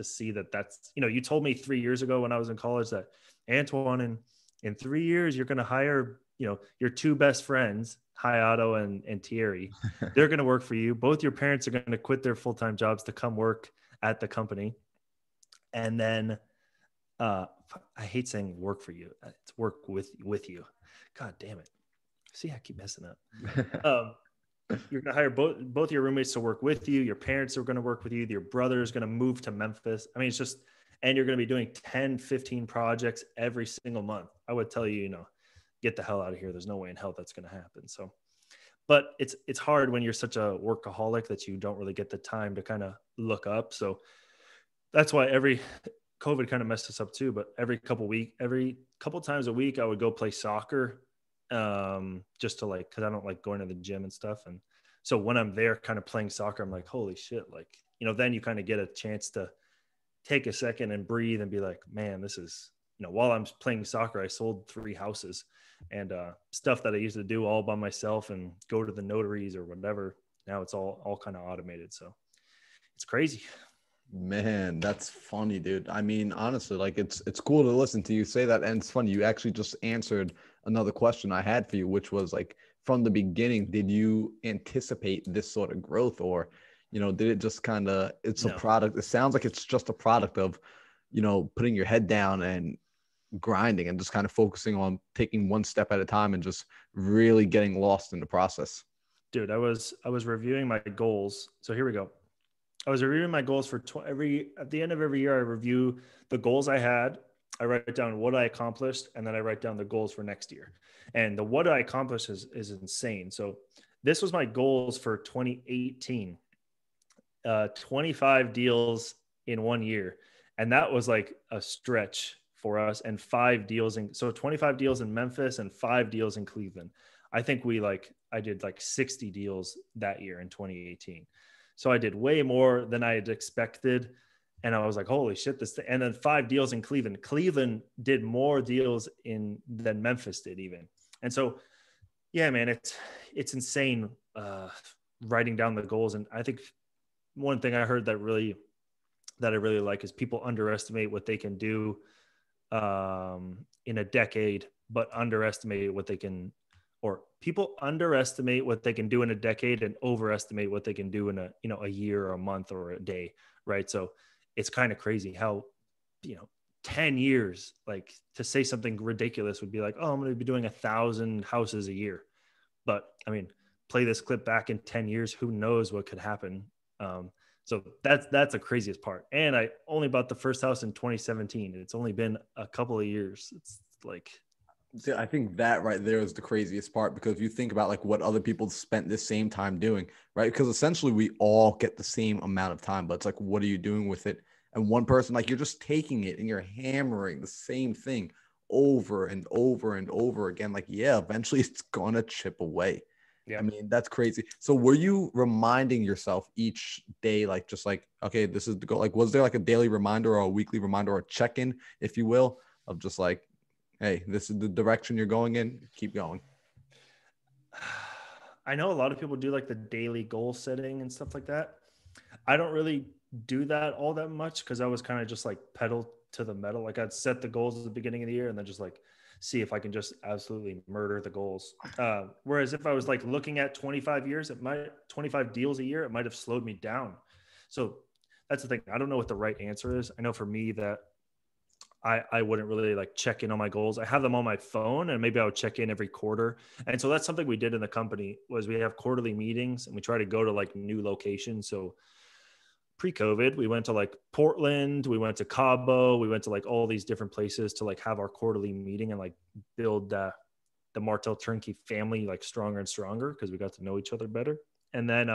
see that that's, you told me 3 years ago when I was in college that, Antoine, in 3 years, you're going to hire, your two best friends, Hayato and Thierry. They're going to work for you. Both your parents are going to quit their full-time jobs to come work at the company. And then I hate saying work for you. It's work with you. God damn it. See, I keep messing up. You're going to hire both your roommates to work with you. Your parents are going to work with you. Your brother is going to move to Memphis. I mean, it's just, and you're going to be doing 10, 15 projects every single month. I would tell you, get the hell out of here. There's no way in hell that's going to happen. So, but it's hard when you're such a workaholic that you don't really get the time to kind of look up. So that's why COVID kind of messed us up too. But every couple times a week, I would go play soccer, just to cause I don't like going to the gym and stuff. And so when I'm there kind of playing soccer, I'm like, holy shit. Then you kind of get a chance to take a second and breathe and be like, man, this is, while I'm playing soccer, I sold 3 houses and stuff that I used to do all by myself and go to the notaries or whatever. Now it's all kind of automated. So it's crazy. Man, that's funny, dude. I mean, honestly, it's cool to listen to you say that. And it's funny, you actually just answered another question I had for you, which was from the beginning, did you anticipate this sort of growth, or did it just kind of, it's a product? It sounds like it's just a product of, putting your head down and grinding and just kind of focusing on taking one step at a time and just really getting lost in the process. Dude, I was reviewing my goals. So here we go. I was reviewing my goals for at the end of every year. I review the goals I had. I write down what I accomplished, and then I write down the goals for next year. And the what I accomplished is insane. So this was my goals for 2018. 25 deals in 1 year. And that was like a stretch for us, and 5 deals. So 25 deals in Memphis and 5 deals in Cleveland. I think I did 60 deals that year in 2018. So I did way more than I had expected. And I was like, holy shit, and then 5 deals in Cleveland. Cleveland did more deals than Memphis did even. And so, yeah, man, it's insane. writing down the goals. And I think one thing I heard that I really like is people underestimate what they can do in a decade, but underestimate what they can, or people underestimate what they can do in a decade and overestimate what they can do in a year or a month or a day. Right. So it's kind of crazy how, 10 years, like to say something ridiculous would be like, oh, I'm going to be doing 1,000 houses a year. But I mean, play this clip back in 10 years, who knows what could happen. So that's the craziest part. And I only bought the first house in 2017. It's only been a couple of years. It's like, see, I think that right there is the craziest part, because if you think about like what other people spent the same time doing, right? Because essentially we all get the same amount of time, but it's like, what are you doing with it? And one person, like you're just taking it and you're hammering the same thing over and over and over again. Like, yeah, eventually it's gonna chip away. yeah. I mean, that's crazy. So were you reminding yourself each day, like, just like, okay, this is the goal? Like, was there like a daily reminder or a weekly reminder or a check-in, if you will, of just like, hey, this is the direction you're going in, keep going? I know a lot of people do like the daily goal setting and stuff like that. I don't really do that all that much because I was kind of just like pedal to the metal. Like I'd set the goals at the beginning of the year and then just like see if I can just absolutely murder the goals. Whereas if I was like looking at 25 years, 25 deals a year, it might have slowed me down. So that's the thing. I don't know what the right answer is. I know for me that I wouldn't really like check in on my goals. I have them on my phone and maybe I would check in every quarter. And so that's something we did in the company was we have quarterly meetings and we try to go to like new locations. So pre-COVID, we went to like Portland, we went to Cabo, we went to like all these different places to like have our quarterly meeting and like build the Martel Turn Key family like stronger and stronger because we got to know each other better. And then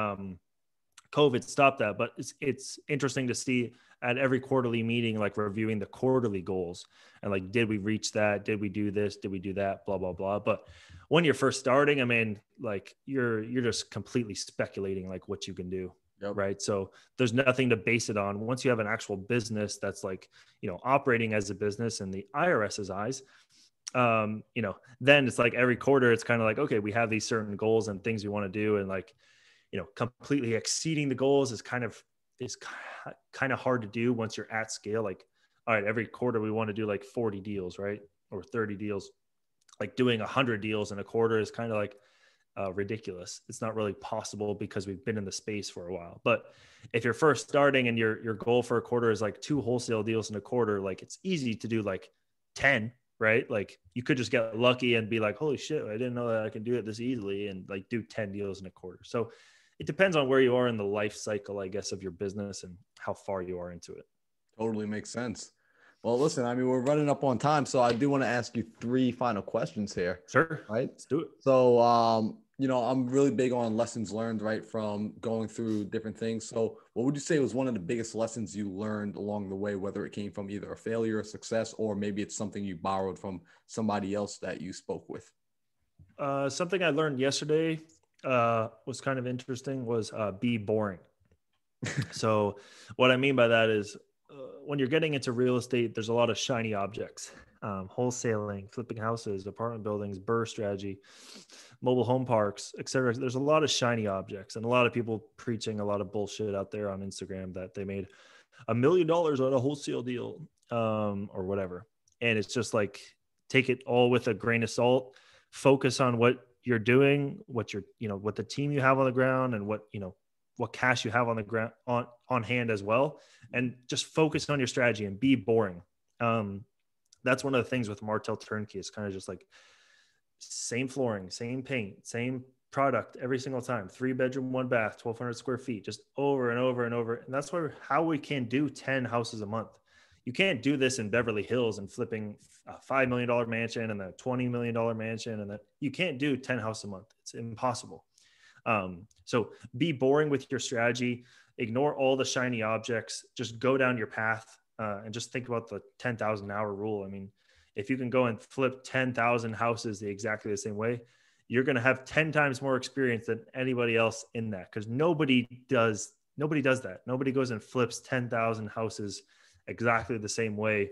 COVID stopped that, but it's interesting to see at every quarterly meeting, like reviewing the quarterly goals and like, did we reach that? Did we do this? Did we do that? Blah, blah, blah. But when you're first starting, I mean, like you're just completely speculating like what you can do. Yep. Right. So there's nothing to base it on. Once you have an actual business that's like, operating as a business in the IRS's eyes, then it's like every quarter, it's kind of like, okay, we have these certain goals and things we want to do. And like, completely exceeding the goals is kind of hard to do once you're at scale. Like, all right, every quarter we want to do like 40 deals, right? Or 30 deals. Like doing 100 deals in a quarter is kind of like ridiculous. It's not really possible because we've been in the space for a while. But if you're first starting and your goal for a quarter is like 2 wholesale deals in a quarter, like it's easy to do like 10, right? Like you could just get lucky and be like, holy shit, I didn't know that I can do it this easily and like do 10 deals in a quarter. So it depends on where you are in the life cycle, I guess, of your business and how far you are into it. Totally makes sense. Well, listen, I mean, we're running up on time, so I do want to ask you 3 final questions here. Sure. Right? Let's do it. So, I'm really big on lessons learned, right, from going through different things. So what would you say was one of the biggest lessons you learned along the way, whether it came from either a failure or success, or maybe it's something you borrowed from somebody else that you spoke with? Something I learned yesterday was kind of interesting was be boring. So what I mean by that is when you're getting into real estate, there's a lot of shiny objects, wholesaling, flipping houses, apartment buildings, BRRRR strategy, mobile home parks, et cetera. There's a lot of shiny objects and a lot of people preaching a lot of bullshit out there on Instagram that they made $1 million on a wholesale deal or whatever. And it's just like, take it all with a grain of salt, focus on what you're doing, what the team you have on the ground and what cash you have on the ground on hand as well. And just focus on your strategy and be boring. That's one of the things with Martel Turn Key. It's kind of just like same flooring, same paint, same product every single time. 3-bedroom, 1 bath, 1,200 square feet, just over and over and over. And that's how we can do 10 houses a month. You can't do this in Beverly Hills and flipping a $5 million mansion and a $20 million mansion. And that you can't do 10 houses a month. It's impossible. So be boring with your strategy, ignore all the shiny objects, just go down your path, and just think about the 10,000 hour rule. I mean, if you can go and flip 10,000 houses exactly the same way, you're going to have 10 times more experience than anybody else in that. Cause nobody does that. Nobody goes and flips 10,000 houses exactly the same way.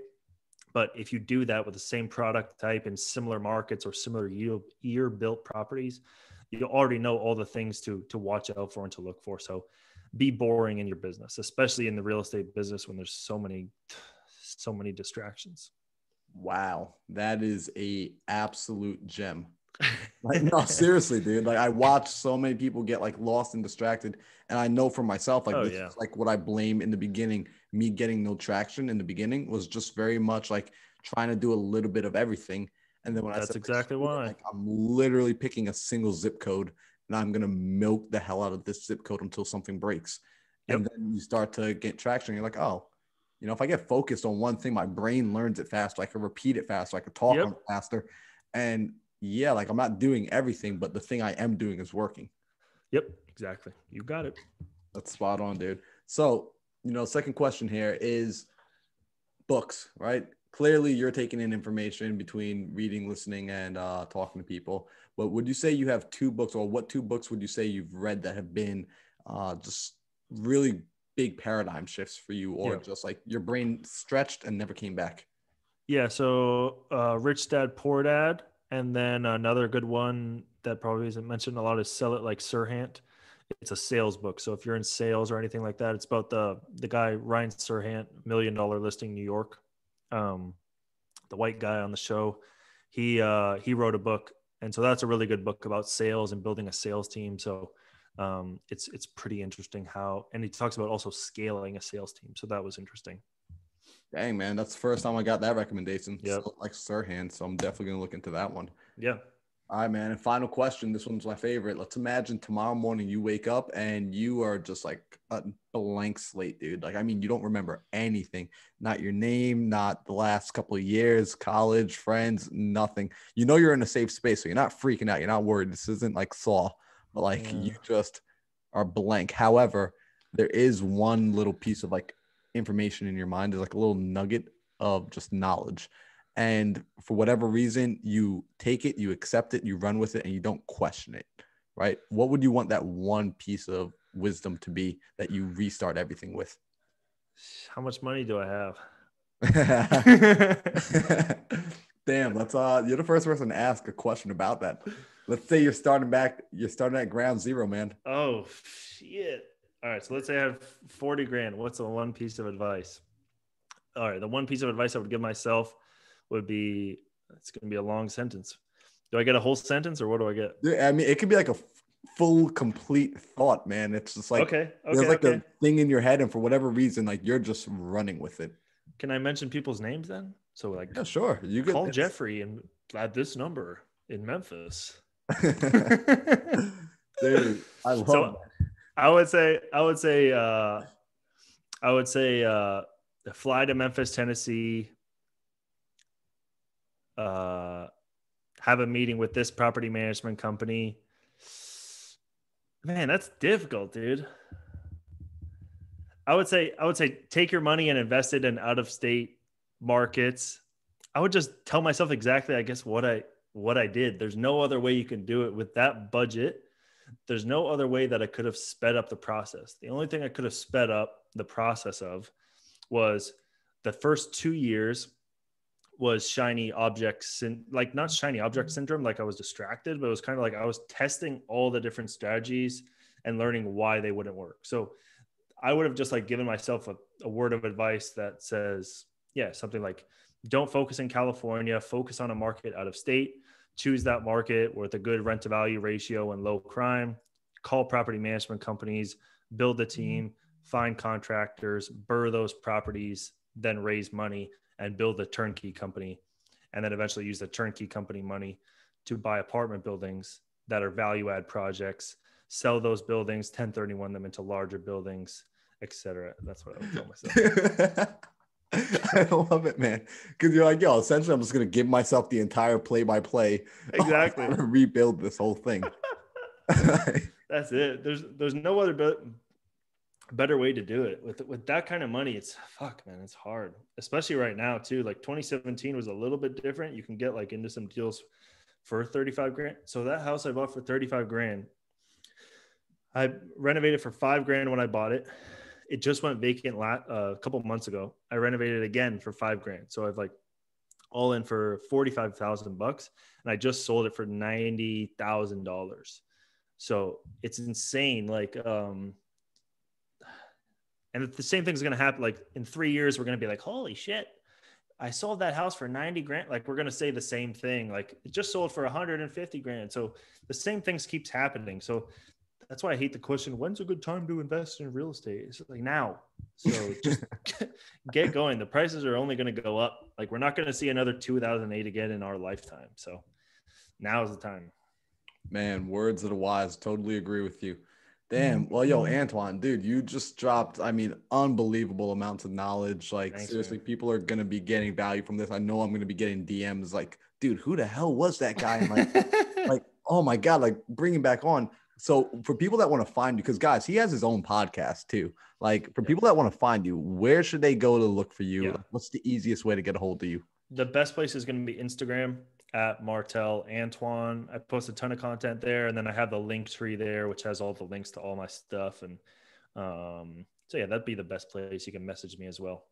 But if you do that with the same product type in similar markets or similar year built properties, you already know all the things to watch out for and to look for. So be boring in your business, especially in the real estate business when there's so many distractions. Wow, that is a absolute gem. Like, no, seriously, dude. Like, I watch so many people get like lost and distracted, and I know for myself, like, this is like what I blame in the beginning. Me getting no traction in the beginning was just very much like trying to do a little bit of everything. And then when That's I said, exactly why. like, I'm literally picking a single zip code, and I'm gonna milk the hell out of this zip code until something breaks. And then you start to get traction. You're like, oh, if I get focused on one thing, my brain learns it faster. I can repeat it faster. I can talk on it faster. And yeah, like, I'm not doing everything, but the thing I am doing is working. Yep, exactly. You got it. That's spot on, dude. So, second question here is books, right? Clearly you're taking in information between reading, listening, and talking to people. But would you say you have two books, or what two books would you say you've read that have been just really big paradigm shifts for you, or just like your brain stretched and never came back? Yeah. So Rich Dad, Poor Dad. And then another good one that probably isn't mentioned a lot is Sell It Like Sirhant. It's a sales book. So if you're in sales or anything like that, it's about the guy, Ryan Sirhant, $1 Million Listing New York. The white guy on the show, he wrote a book. And so that's a really good book about sales and building a sales team. So it's pretty interesting and he talks about also scaling a sales team. So that was interesting. Dang, man, that's the first time I got that recommendation. Yep. So, like Sirhan, so I'm definitely going to look into that one. Yeah. All right, man. And final question. This one's my favorite. Let's imagine tomorrow morning you wake up and you are just like a blank slate, dude. Like, I mean, you don't remember anything, not your name, not the last couple of years, college, friends, nothing. You're in a safe space, so you're not freaking out. You're not worried. This isn't like Saw, but like you just are blank. However, there is one little piece of like information in your mind. There's like a little nugget of just knowledge. And for whatever reason, you take it, you accept it, you run with it, and you don't question it, right? What would you want that one piece of wisdom to be that you restart everything with? How much money do I have? Damn, you're the first person to ask a question about that. Let's say you're starting at ground zero, man. Oh, shit. All right, so let's say I have 40 grand. What's the one piece of advice? All right, the one piece of advice I would give myself would be, it's going to be a long sentence. Do I get a whole sentence or what do I get? I mean, it could be like a full, complete thought, man. It's just like, there's like a thing in your head, and for whatever reason, like, you're just running with it. Can I mention people's names then? So like, yeah, sure. You call Jeffrey and add this number in Memphis. Dude, I love that. I would say fly to Memphis, Tennessee, have a meeting with this property management company. Man, that's difficult, dude. I would say take your money and invest it in out of state markets. I would just tell myself exactly, I guess, what I did. There's no other way you can do it with that budget. There's no other way that I could have sped up the process. The only thing I could have sped up the process of was the first 2 years was shiny objects, like not shiny object syndrome. Like I was distracted, but it was kind of like I was testing all the different strategies and learning why they wouldn't work. So I would have just like given myself a word of advice that says, something like, don't focus in California, focus on a market out of state, choose that market with a good rent to value ratio and low crime, call property management companies, build a team, find contractors, burr those properties, then raise money and build a turnkey company. And then eventually use the turnkey company money to buy apartment buildings that are value add projects, sell those buildings, 1031 them into larger buildings, etc. That's what I would tell myself. I love it, man. Because you're like, yo, essentially, I'm just going to give myself the entire play-by-play. Exactly. To rebuild this whole thing. That's it. There's no other better way to do it. With that kind of money, it's hard. Especially right now, too. Like 2017 was a little bit different. You can get like into some deals for 35 grand. So that house I bought for 35 grand, I renovated for 5 grand when I bought it. It just went vacant a couple months ago. I renovated again for 5 grand. So I've like all in for $45,000 and I just sold it for $90,000. So it's insane. Like, and the same thing's going to happen. Like in 3 years, we're going to be like, holy shit, I sold that house for 90 grand. Like we're going to say the same thing. Like it just sold for 150 grand. So the same things keeps happening. So that's why I hate the question, when's a good time to invest in real estate? It's like now. So just get going. The prices are only going to go up. Like we're not going to see another 2008 again in our lifetime. So now is the time. Man, words of the wise. Totally agree with you. Damn. Well, yo, Antoine, dude, you just dropped, I mean, unbelievable amounts of knowledge. Like, Thanks, seriously, man. people are going to be getting value from this. I know I'm going to be getting DMs like, dude, who the hell was that guy? And like, oh my God, like bring him back on. So for people that want to find you, because guys, he has his own podcast too. Like for people that want to find you, where should they go to look for you? Yeah. Like, what's the easiest way to get a hold of you? The best place is going to be Instagram at Martel Antoine. I post a ton of content there, and then I have the link tree there, which has all the links to all my stuff. And so yeah, that'd be the best place. You can message me as well.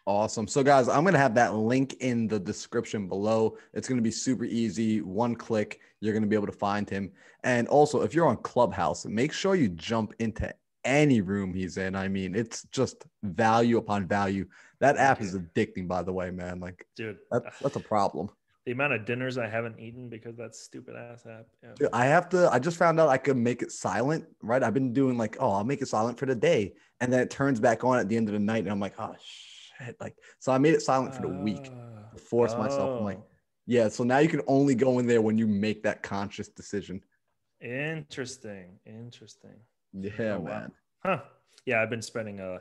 Awesome. So guys, I'm going to have that link in the description below. It's going to be super easy. One click, you're going to be able to find him. And also, if you're on Clubhouse, make sure you jump into any room he's in. I mean, it's just value upon value. That app is addicting, by the way, man. Like, dude, that's a problem. The amount of dinners I haven't eaten because that stupid ass app. Yeah. Dude, I just found out I could make it silent, right? I've been doing like, oh, I'll make it silent for the day. And then it turns back on at the end of the night. And I'm like, oh, shit. Like, so I made it silent for the week to force myself. I'm like, yeah. So now you can only go in there when you make that conscious decision. Interesting. Yeah, man. Wow. Huh. Yeah, I've been spending a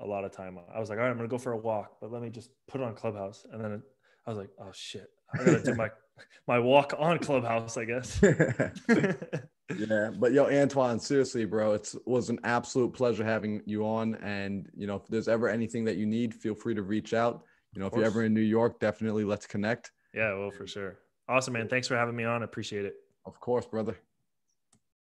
lot of time. I was like, all right, I'm going to go for a walk, but let me just put it on Clubhouse. And then I was like, oh shit, I got to do my walk on Clubhouse, I guess. Yeah. But yo, Antoine, seriously, bro, it was an absolute pleasure having you on. And, you know, if there's ever anything that you need, feel free to reach out. You know, if you're ever in New York, definitely let's connect. Yeah, well, for sure. Awesome, man. Thanks for having me on. I appreciate it. Of course, brother.